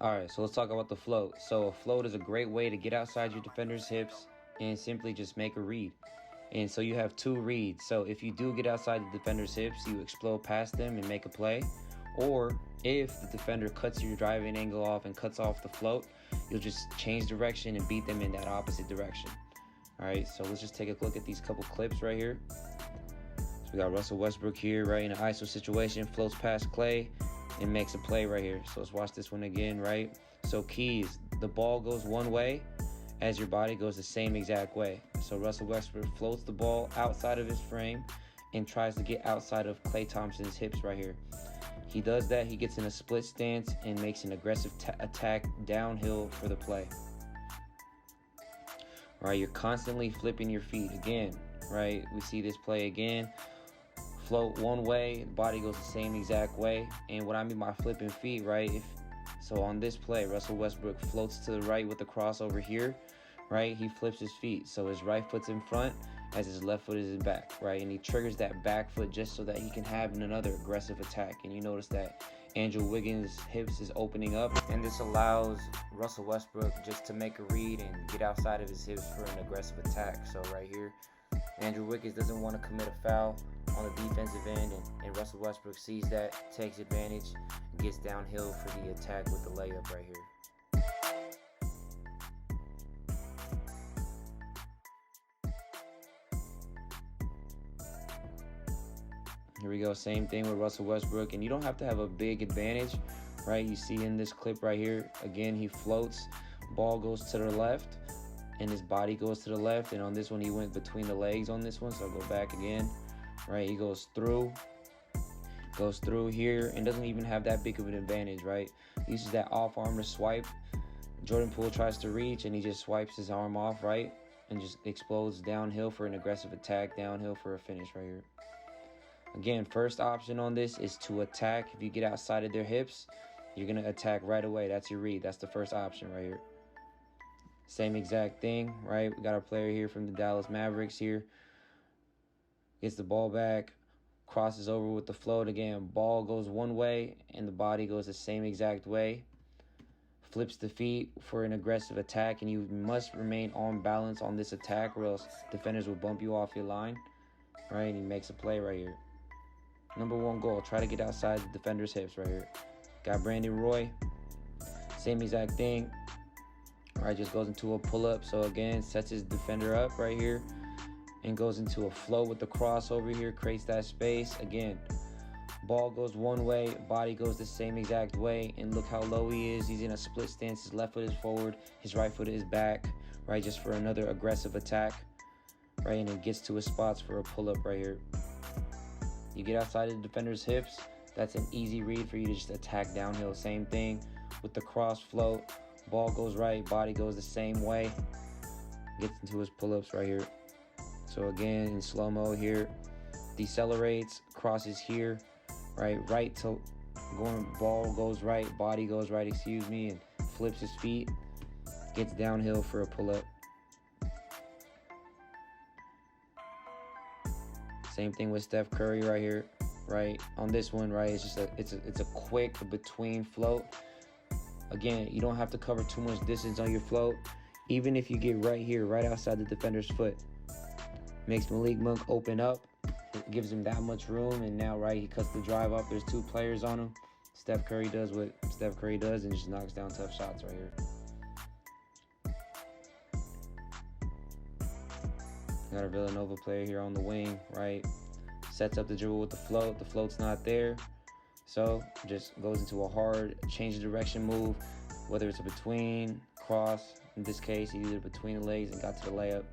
All right, so let's talk about the float. So a float is a great way to get outside your defender's hips and simply just make a read. And so you have two reads. So if you do get outside the defender's hips, you explode past them and make a play. Or if the defender cuts your driving angle off and cuts off the float, you'll just change direction and beat them in that opposite direction. All right, so let's just take a look at these couple clips right here. So we got Russell Westbrook here, right, in an ISO situation, floats past Clay and makes a play right here. So let's watch this one again, right? So keys, the ball goes one way as your body goes the same exact way. So Russell Westbrook floats the ball outside of his frame and tries to get outside of Klay Thompson's hips right here. He does that, he gets in a split stance and makes an aggressive attack downhill for the play. All right, you're constantly flipping your feet again, right? We see this play again. Float one way, body goes the same exact way. And what I mean by flipping feet, right? So on this play, Russell Westbrook floats to the right with the crossover here, right? He flips his feet. So his right foot's in front as his left foot is in back, right? And he triggers that back foot just so that he can have another aggressive attack. And you notice that Andrew Wiggins' hips is opening up. And this allows Russell Westbrook just to make a read and get outside of his hips for an aggressive attack. So right here, Andrew Wiggins doesn't want to commit a foul on the defensive end, and Russell Westbrook sees that, takes advantage, and gets downhill for the attack with the layup right here. Here we go, same thing with Russell Westbrook, and you don't have to have a big advantage, right? You see in this clip right here, again, he floats, ball goes to the left, and his body goes to the left, and on this one, he went between the legs on this one, so I'll go back again. Right, he goes through here and doesn't even have that big of an advantage, right? He uses that off arm to swipe. Jordan Poole tries to reach and he just swipes his arm off, right? And just explodes downhill for an aggressive attack, downhill for a finish right here. Again, first option on this is to attack. If you get outside of their hips, you're going to attack right away. That's your read. That's the first option right here. Same exact thing, right? We got our player here from the Dallas Mavericks here. Gets the ball back, crosses over with the float again. Ball goes one way and the body goes the same exact way. Flips the feet for an aggressive attack, and you must remain on balance on this attack or else defenders will bump you off your line. Right, and he makes a play right here. Number one goal, try to get outside the defender's hips right here. Got Brandon Roy, same exact thing. All right, just goes into a pull-up. So again, sets his defender up right here and goes into a flow with the crossover here, creates that space. Again, ball goes one way, body goes the same exact way, and look how low he is. He's in a split stance. His left foot is forward, his right foot is back, right, just for another aggressive attack, right, and it gets to his spots for a pull-up right here. You get outside of the defender's hips, that's an easy read for you to just attack downhill. Same thing with the cross float. Ball goes right, body goes the same way, gets into his pull-ups right here. So again, in slow-mo here, decelerates, crosses here, right to going, ball goes right, body goes right, and flips his feet, gets downhill for a pull-up. Same thing with Steph Curry right here, right? On this one, right, it's just it's a quick between float. Again, you don't have to cover too much distance on your float. Even if you get right here, right outside the defender's foot, makes Malik Monk open up. It gives him that much room, and now, right, he cuts the drive up. There's two players on him. Steph Curry does what Steph Curry does and just knocks down tough shots right here. Got a Villanova player here on the wing, right? Sets up the dribble with the float. The float's not there. So just goes into a hard change of direction move, whether it's a between, cross. In this case, he did it between the legs and got to the layup.